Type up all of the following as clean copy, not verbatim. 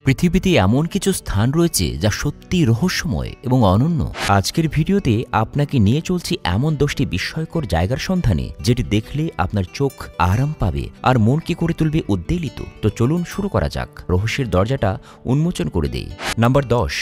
পৃথিবীতে এমন কিছু স্থান রয়েছে যা সত্যি রহস্যময় এবং অনন্য। আজকের ভিডিওতে আপনাকে নিয়ে চলছি এমন 10টি বিস্ময়কর জায়গার সন্ধানে, যেটি দেখলে আপনার চোখ আরাম পাবে আর মনকে করে তুলবে উদ্বেলিত। তো চলুন শুরু করা যাক, রহস্যের দরজাটা উন্মোচন করে দেই। Number 10,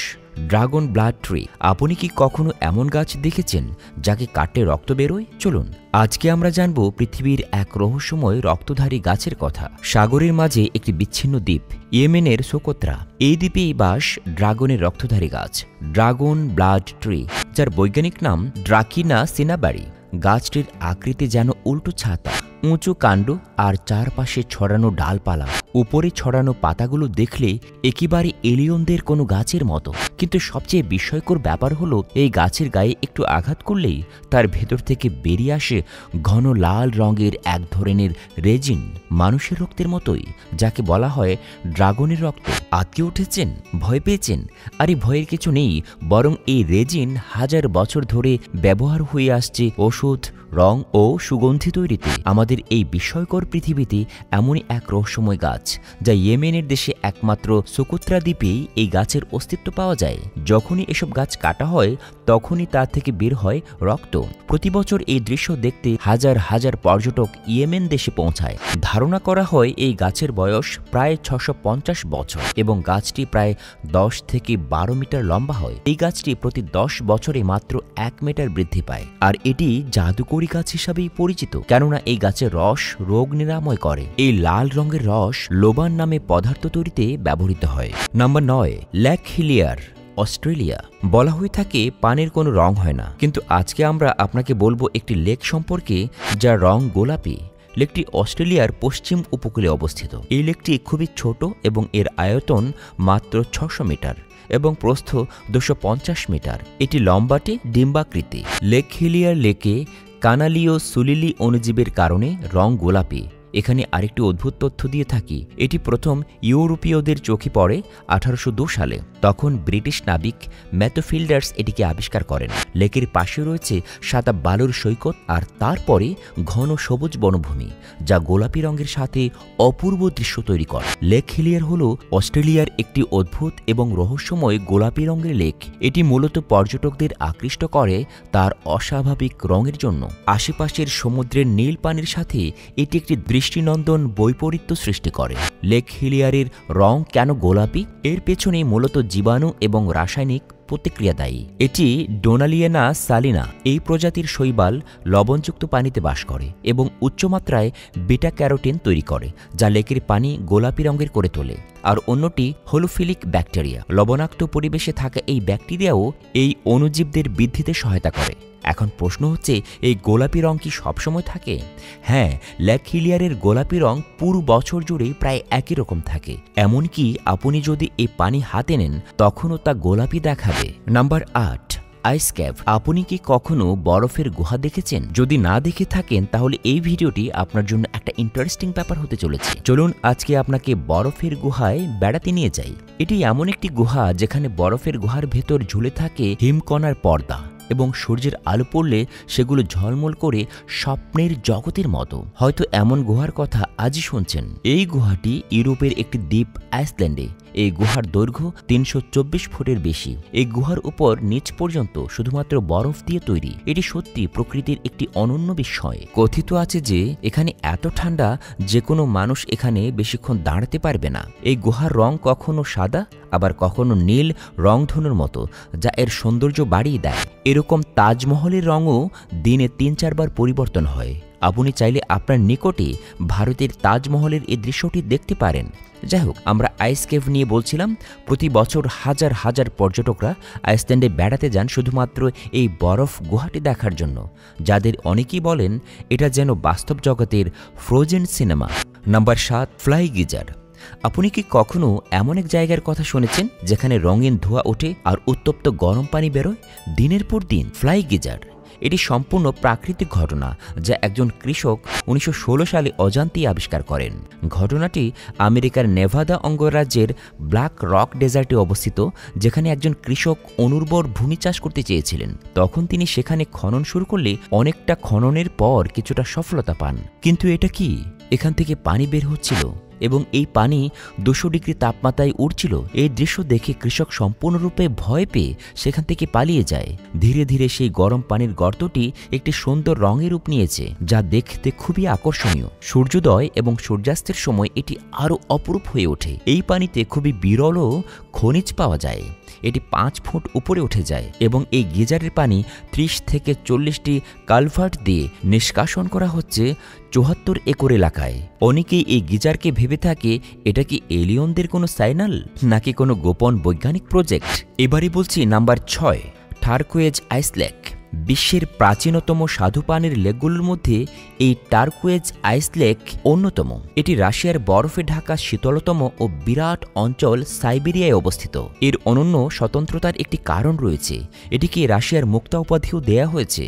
dragon blood tree. আপনি কি কখনো এমন গাছ দেখেছেন যাকে কাটলে রক্ত বেরোয়? চলুন আজকে আমরা জানব পৃথিবীর এক রহস্যময় রক্তধারী গাছের কথা। সাগরের মাঝে একটি বিচ্ছিন্ন দ্বীপ, ইয়েমেনের সোকোত্রা। এই দ্বীপেই বাস ড্রাগনের রক্তধারী গাছ, ড্রাগন ব্লাড ট্রি, যার বৈজ্ঞানিক নাম ড্রাকিনা সিনাবারি। গাছটির আকৃতি যেন উল্টো ছাতা, উঁচু কাণ্ড আর চারপাশে ছড়ানো ডালপালা। উপরে ছড়ানো পাতাগুলো দেখলে একেবারে এলিয়নদের কোনো গাছের মতো। কিন্তু সবচেয়ে বিস্ময়কর ব্যাপার হলো, এই গাছের গায়ে একটু আঘাত করলেই তার ভেতর থেকে বেরিয়ে আসে ঘন লাল রঙের এক ধরনের রেজিন, মানুষের রক্তের মতোই, যাকে বলা হয় ড্রাগনের রক্ত। আটকে উঠেছেন? ভয় পেয়েছেন? আর এই ভয়ের কিছু নেই, বরং এই রেজিন হাজার বছর ধরে ব্যবহার হয়ে আসছে ওষুধ, রং ও সুগন্ধি তৈরিতে। আমাদের এই বিস্ময়কর পৃথিবীতে এমনই এক রহস্যময় গাছ, যা ইয়েমেনের দেশে একমাত্র সোকোত্রা দ্বীপেই এই গাছের অস্তিত্ব পাওয়া যায়। যখনই এসব গাছ কাটা হয়, তখনই তা থেকে বের হয় রক্ত। প্রতি বছর এই দৃশ্য দেখতে হাজার হাজার পর্যটক ইয়েমেন দেশে পৌঁছায়। ধারণা করা হয় এই গাছের বয়স প্রায় 650 বছর এবং গাছটি প্রায় 10 থেকে 12 মিটার লম্বা হয়। এই গাছটি প্রতি 10 বছরে মাত্র 1 মিটার বৃদ্ধি পায়, আর এটি জাদুকরী গাছ হিসাবেই পরিচিত, কেননা এই গাছের রস রোগ নিরাময় করে। এই লাল রঙের রস লোবান নামে পদার্থ তৈরিতে ব্যবহৃত হয়। Number 9, lake Hillier, Australia. বলা হয়ে থাকে পানির কোনো রং হয় না, কিন্তু আজকে আমরা আপনাকে বলবো একটি লেক সম্পর্কে যার রং গোলাপি। লেকটি অস্ট্রেলিয়ার পশ্চিম উপকূলে অবস্থিত। এই লেকটি খুবই ছোট এবং এর আয়তন মাত্র 600 মিটার এবং প্রস্থ 250 মিটার। এটি লম্বাটে ডিম্বাকৃতি। লেক হিলিয়ার লেকে কানালীয় সুলিলি অণুজীবের কারণে রং গোলাপি। এখানে আরেকটি অদ্ভুত তথ্য দিয়ে থাকি। এটি প্রথম ইউরোপীয়দের চোখে পড়ে 1802 সালে। তখন ব্রিটিশ নাবিক ম্যাথোফিল্ডার্স এটিকে আবিষ্কার করেন। লেকের পাশে রয়েছে সাদা বালুর সৈকত আর তারপরে ঘন সবুজ বনভূমি, যা গোলাপি রঙের সাথে অপূর্ব দৃশ্য তৈরি করে। লেক হিলিয়ার হল অস্ট্রেলিয়ার একটি অদ্ভুত এবং রহস্যময় গোলাপি রঙের লেক। এটি মূলত পর্যটকদের আকৃষ্ট করে তার অস্বাভাবিক রঙের জন্য। আশেপাশের সমুদ্রের নীল পানির সাথে এটি একটি দৃষ্টিনন্দন বৈপরীত্য সৃষ্টি করে। লেক হিলিয়ারের রং কেন গোলাপি? এর পেছনে মূলত জীবাণু এবং রাসায়নিক প্রতিক্রিয়া দায়ী। এটি ডোনালিয়েনা সালিনা এই প্রজাতির শৈবাল লবণযুক্ত পানিতে বাস করে এবং উচ্চমাত্রায় বিটা ক্যারোটিন তৈরি করে, যা লেকের পানি গোলাপি রঙের করে তোলে। আর অন্যটি হোলোফিলিক ব্যাকটেরিয়া। লবণাক্ত পরিবেশে থাকা এই ব্যাকটেরিয়াও এই অণুজীবদের বৃদ্ধিতে সহায়তা করে। এখন প্রশ্ন হচ্ছে, এই গোলাপি রং কি সবসময় থাকে? হ্যাঁ, লেক হিলিয়ারের গোলাপি রং পুরো বছর জুড়ে প্রায় একই রকম থাকে। এমনকি আপনি যদি এই পানি হাতে নেন, তখনও তা গোলাপি দেখাবে। নাম্বার 8, আইস ক্যাভ। আপনি কি কখনো বরফের গুহা দেখেছেন? যদি না দেখে থাকেন, তাহলে এই ভিডিওটি আপনার জন্য একটা ইন্টারেস্টিং ব্যাপার হতে চলেছে। চলুন আজকে আপনাকে বরফের গুহায় বেড়াতে নিয়ে যাই। এটি এমন একটি গুহা যেখানে বরফের গুহার ভেতর ঝুলে থাকে হিমকণার পর্দা এবং সূর্যের আলো পড়লে সেগুলো ঝলমল করে স্বপ্নের জগতের মতো। হয়তো এমন গুহার কথা আজই শুনছেন। এই গুহাটি ইউরোপের একটি দ্বীপ আইসল্যান্ডে। এই গুহার দৈর্ঘ্য 324 ফুটের বেশি। এই গুহার উপর নিচ পর্যন্ত শুধুমাত্র বরফ দিয়ে তৈরি। এটি সত্যি প্রকৃতির একটি অনন্য বিস্ময়। কথিত আছে যে এখানে এত ঠান্ডা যে কোনো মানুষ এখানে বেশিক্ষণ দাঁড়াতে পারবে না। এই গুহার রং কখনো সাদা, আবার কখনো নীল রংধনুর মতো, যা এর সৌন্দর্য বাড়িয়ে দেয়। এরকম তাজমহলের রঙও দিনে 3-4 বার পরিবর্তন হয়। আপনি চাইলে আপনার নিকটে ভারতের তাজমহলের এই দৃশ্যটি দেখতে পারেন। যাই হোক, আমরা আইস কেভ নিয়ে বলছিলাম। প্রতি বছর হাজার হাজার পর্যটকরা আইসল্যান্ডে বেড়াতে যান শুধুমাত্র এই বরফ গুহাটি দেখার জন্য, যাদের অনেকেই বলেন এটা যেন বাস্তব জগতের frozen cinema. Number 7, fly geyser. আপনি কি কখনো এমন এক জায়গার কথা শুনেছেন যেখানে রঙিন ধোঁয়া ওঠে আর উত্তপ্ত গরম পানি বেরোয় দিনের পর দিন? ফ্লাই গিজার এটি সম্পূর্ণ প্রাকৃতিক ঘটনা, যা একজন কৃষক 1916 সালে অজান্তেই আবিষ্কার করেন। ঘটনাটি আমেরিকার নেভাদা অঙ্গরাজ্যের ব্ল্যাক রক ডেজার্টে অবস্থিত, যেখানে একজন কৃষক অনুর্বর ভূমি চাষ করতে চেয়েছিলেন। তখন তিনি সেখানে খনন শুরু করলে অনেকটা খননের পর কিছুটা সফলতা পান। কিন্তু এটা কি? এখান থেকে পানি বের হচ্ছিল এবং এই পানি 200 ডিগ্রি তাপমাত্রায় উঠছিল। এই দৃশ্য দেখে কৃষক সম্পূর্ণরূপে ভয় পেয়ে সেখান থেকে পালিয়ে যায়। ধীরে ধীরে সেই গরম পানির গর্তটি একটি সুন্দর রঙের রূপ নিয়েছে, যা দেখতে খুবই আকর্ষণীয়। সূর্যোদয় এবং সূর্যাস্তের সময় এটি আরও অপরূপ হয়ে ওঠে। এই পানিতে খুবই বিরল খনিজ পাওয়া যায়। এটি 5 ফুট উপরে উঠে যায় এবং এই গিজারের পানি 30 থেকে 40টি কালভার্ট দিয়ে নিষ্কাশন করা হচ্ছে 74 একর এলাকায়। অনেকেই এই গিজারকে ভেবে থাকে এটা কি এলিয়নদের কোনো সাইনাল নাকি কোনো গোপন বৈজ্ঞানিক প্রজেক্ট। এবারে বলছি নাম্বার 6, টারকোয়েজ আইস লেক। বিশ্বের প্রাচীনতম স্বাদু পানির লেকগুলোর মধ্যে এই টারকোয়েজ আইস লেক অন্যতম। এটি রাশিয়ার বরফে ঢাকা শীতলতম ও বিরাট অঞ্চল সাইবেরিয়ায় অবস্থিত। এর অনন্য স্বতন্ত্রতার একটি কারণ রয়েছে, এটিকে রাশিয়ার মুক্তা উপাধিও দেয়া হয়েছে।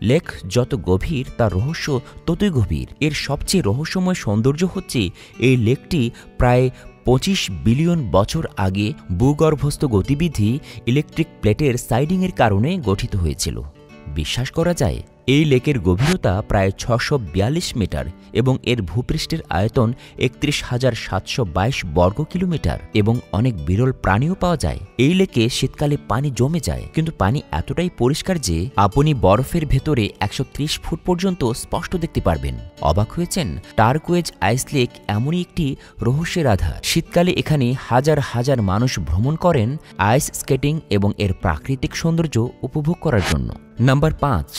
লেক যত গভীর তার রহস্য ততই গভীর। এর সবচেয়ে রহস্যময় সৌন্দর্য হচ্ছে এই লেকটি প্রায় 25 বিলিয়ন বছর আগে ভূগর্ভস্থ গতিবিধি ইলেকট্রিক প্লেটের সাইডিংয়ের কারণে গঠিত হয়েছিল। বিশ্বাস করা যায় এই লেকের গভীরতা প্রায় 642 মিটার এবং এর ভূপৃষ্ঠের আয়তন 31,722 বর্গ কিলোমিটার এবং অনেক বিরল প্রাণীও পাওয়া যায়। এই লেকে শীতকালে পানি জমে যায়, কিন্তু পানি এতটাই পরিষ্কার যে আপনি বরফের ভেতরে 130 ফুট পর্যন্ত স্পষ্ট দেখতে পারবেন। অবাক হয়েছেন? টারকোয়েজ আইস লেক এমনই একটি রহস্যের আধার। শীতকালে এখানে হাজার হাজার মানুষ ভ্রমণ করেন আইস স্কেটিং এবং এর প্রাকৃতিক সৌন্দর্য উপভোগ করার জন্য। Number 5,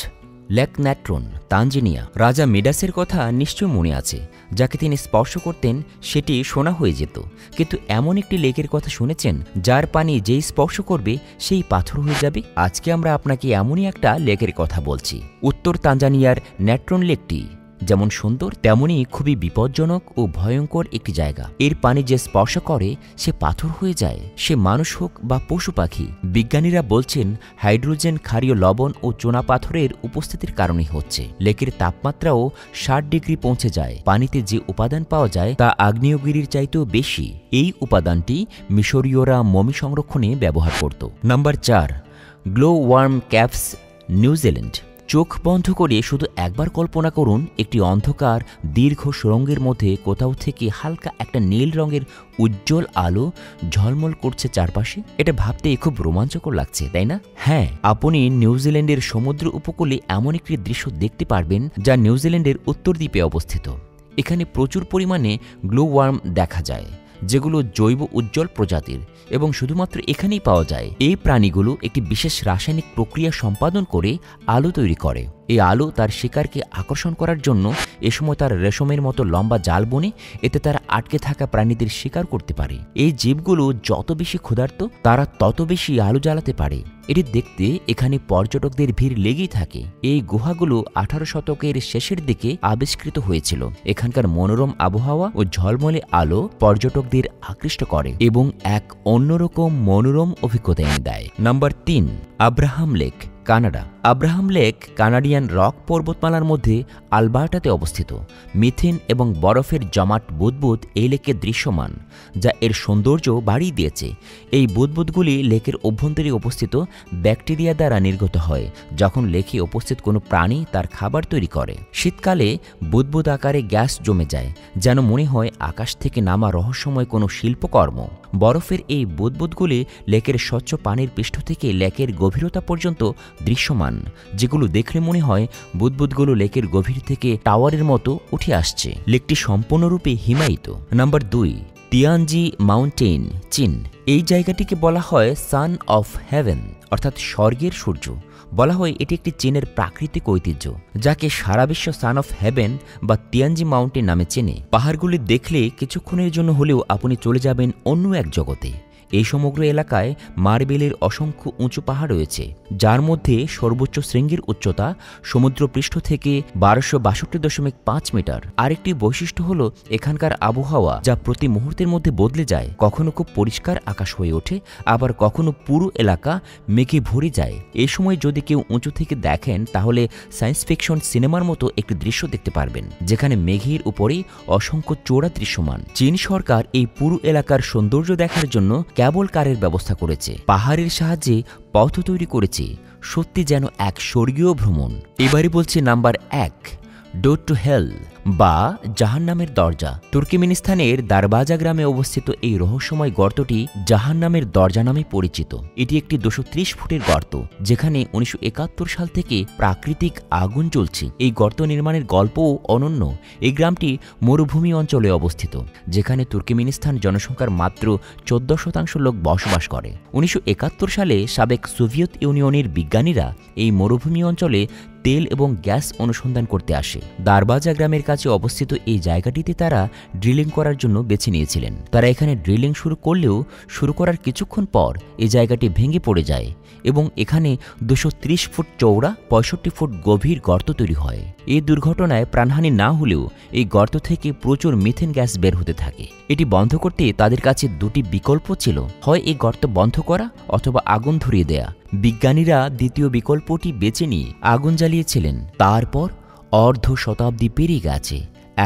lake Natron, Tanzania. রাজা মিডাসের কথা নিশ্চয় মনে আছে। যাকে তিনি স্পর্শ করতেন সেটি সোনা হয়ে যেত। কিন্তু এমন একটি লেকের কথা শুনেছেন যার পানি যেই স্পর্শ করবে সেই পাথর হয়ে যাবে? আজকে আমরা আপনাকে এমনই একটা লেকের কথা বলছি। উত্তর তানজানিয়ার ন্যাট্রন লেকটি যেমন সুন্দর তেমনই খুবই বিপজ্জনক ও ভয়ঙ্কর একটি জায়গা। এর পানি যে স্পর্শ করে সে পাথর হয়ে যায়, সে মানুষ হোক বা পশু পাখি। বিজ্ঞানীরা বলছেন হাইড্রোজেন, ক্ষারীয় লবণ ও চুনা পাথরের উপস্থিতির কারণে হচ্ছে। লেকের তাপমাত্রাও 60 ডিগ্রি পৌঁছে যায়। পানিতে যে উপাদান পাওয়া যায় তা আগ্নেয়গিরির চাইতেও বেশি। এই উপাদানটি মিশরীয়রা মমি সংরক্ষণে ব্যবহার করত। Number 4, glow worm caves, New Zealand. চোখ বন্ধ করে শুধু একবার কল্পনা করুন একটি অন্ধকার দীর্ঘ সুড়ঙ্গের মধ্যে কোথাও থেকে হালকা একটা নীল রঙের উজ্জ্বল আলো ঝলমল করছে চারপাশে। এটা ভাবতে খুব রোমাঞ্চকর লাগছে, তাই না? হ্যাঁ, আপনি নিউজিল্যান্ডের সমুদ্র উপকূলে এমন একটি দৃশ্য দেখতে পারবেন যা নিউজিল্যান্ডের উত্তর দ্বীপে অবস্থিত। এখানে প্রচুর পরিমাণে গ্লো ওয়ার্ম দেখা যায়, যেগুলো জৈব উজ্জ্বল প্রজাতির এবং শুধুমাত্র এখানেই পাওয়া যায়। এই প্রাণীগুলো একটি বিশেষ রাসায়নিক প্রক্রিয়া সম্পাদন করে আলো তৈরি করে। এই আলো তার শিকারকে আকর্ষণ করার জন্য এ সময় তার রেশমের মতো লম্বা জাল বনে, এতে তারা আটকে থাকা প্রাণীদের শিকার করতে পারে। এই জীবগুলো যত বেশি ক্ষুধার্ত তারা তত বেশি আলো জ্বালাতে পারে। এটি দেখতে এখানে পর্যটকদের ভিড় লেগেই থাকে। এই গুহাগুলো 18 শতকের শেষের দিকে আবিষ্কৃত হয়েছিল। এখানকার মনোরম আবহাওয়া ও ঝলমলে আলো পর্যটকদের আকৃষ্ট করে এবং এক অন্যরকম মনোরম অভিজ্ঞতা এনে দেয়। Number 3, Abraham lake, Canada. Abraham lake Canadian rock পর্বতমালার মধ্যে আলবার্টাতে অবস্থিত। মিথেন এবং বরফের জমাট বুদবুদ এই লেকে দৃশ্যমান, যা এর সৌন্দর্য বাড়িয়ে দিয়েছে। এই বুদবুদগুলি লেকের অভ্যন্তরে উপস্থিত ব্যাকটেরিয়া দ্বারা নির্গত হয় যখন লেকে উপস্থিত কোনো প্রাণী তার খাবার তৈরি করে। শীতকালে বুদবুদ আকারে গ্যাস জমে যায়, যেন মনে হয় আকাশ থেকে নামা রহস্যময় কোনো শিল্পকর্ম। বরফের এই বুদবুদগুলি লেকের স্বচ্ছ পানির পৃষ্ঠ থেকে লেকের গভীরতা পর্যন্ত দৃশ্যমান, যেগুলো দেখলে মনে হয় বুদবুদগুলো লেকের গভীর থেকে টাওয়ারের মতো উঠে আসছে। লেকটি সম্পূর্ণরূপে হিমায়িত। নাম্বার 2, তিয়ানজি মাউন্টেন, চীন। এই জায়গাটিকে বলা হয় সান অফ হেভেন, অর্থাৎ স্বর্গের সূর্য। বলা হয় এটি একটি চীনের প্রাকৃতিক ঐতিহ্য, যাকে সারা বিশ্ব সান অফ হেভেন বা তিয়ানজি মাউন্টেন নামে চেনে। পাহাড়গুলি দেখলে কিছুক্ষণের জন্য হলেও আপনি চলে যাবেন অন্য এক জগতে। এই সমগ্র এলাকায় মার্বেলের অসংখ্য উঁচু পাহাড় রয়েছে, যার মধ্যে সর্বোচ্চ শৃঙ্গের উচ্চতা সমুদ্রপৃষ্ঠ থেকে 1262.5 মিটার। আরেকটি বৈশিষ্ট্য হল এখানকার আবহাওয়া, যা প্রতি মুহূর্তের মধ্যে বদলে যায়। কখনো খুব পরিষ্কার আকাশ হয়ে ওঠে, আবার কখনো পুরো এলাকা মেঘে ভরে যায়। এই সময় যদি কেউ উঁচু থেকে দেখেন তাহলে সায়েন্স ফিকশন সিনেমার মতো একটি দৃশ্য দেখতে পারবেন, যেখানে মেঘের উপরে অসংখ্য চূড়া দৃশ্যমান। চীন সরকার এই পুরো এলাকার সৌন্দর্য দেখার জন্য কেবল কারের ব্যবস্থা করেছে, পাহাড়ের সাহায্যে পথ তৈরি করেছে। সত্যি যেন এক স্বর্গীয় ভ্রমণ। এবারে বলছি নাম্বার 1, ডোর টু হেল, বা জাহান্নামের দরজা। তুর্কমেনিস্তানের দারবাজা গ্রামে অবস্থিত এই রহস্যময় গর্তটি জাহান্নামের দরজা নামে পরিচিত। এটি একটি 230 ফুটের গর্ত, যেখানে 1971 সাল থেকে প্রাকৃতিক আগুন জ্বলছে। এই গর্ত নির্মাণের গল্পও অনন্য। এই গ্রামটি মরুভূমি অঞ্চলে অবস্থিত, যেখানে তুর্কমেনিস্তান জনসংখ্যার মাত্র 14% লোক বসবাস করে। 1971 সালে সাবেক সোভিয়েত ইউনিয়নের বিজ্ঞানীরা এই মরুভূমি অঞ্চলে তেল এবং গ্যাস অনুসন্ধান করতে আসে। দারবাজা গ্রামের কাছে অবস্থিত এই জায়গাটিতে তারা ড্রিলিং করার জন্য বেছে নিয়েছিলেন। তারা এখানে ড্রিলিং শুরু করলেও শুরু করার কিছুক্ষণ পর এই জায়গাটি ভেঙে পড়ে যায় এবং এখানে 230 ফুট চওড়া 65 ফুট গভীর গর্ত তৈরি হয়। এই দুর্ঘটনায় প্রাণহানি না হলেও এই গর্ত থেকে প্রচুর মিথেন গ্যাস বের হতে থাকে। এটি বন্ধ করতে তাদের কাছে দুটি বিকল্প ছিল, হয় এই গর্ত বন্ধ করা অথবা আগুন ধরিয়ে দেয়া। বিজ্ঞানীরা দ্বিতীয় বিকল্পটি বেছে নিয়ে আগুন জ্বালিয়েছিলেন। তারপর অর্ধ শতাব্দী পেরিয়ে গেছে,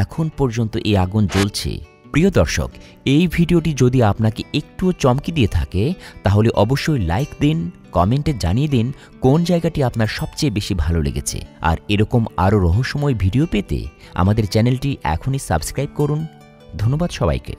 এখন পর্যন্ত এই আগুন জ্বলছে। প্রিয় দর্শক, এই ভিডিওটি যদি আপনাকে একটুও চমকে দিয়ে থাকে তাহলে অবশ্যই লাইক দিন, কমেন্টে জানিয়ে দিন কোন জায়গাটি আপনার সবচেয়ে বেশি ভালো লেগেছে। আর এরকম আরও রহস্যময় ভিডিও পেতে আমাদের চ্যানেলটি এখনই সাবস্ক্রাইব করুন। ধন্যবাদ সবাইকে।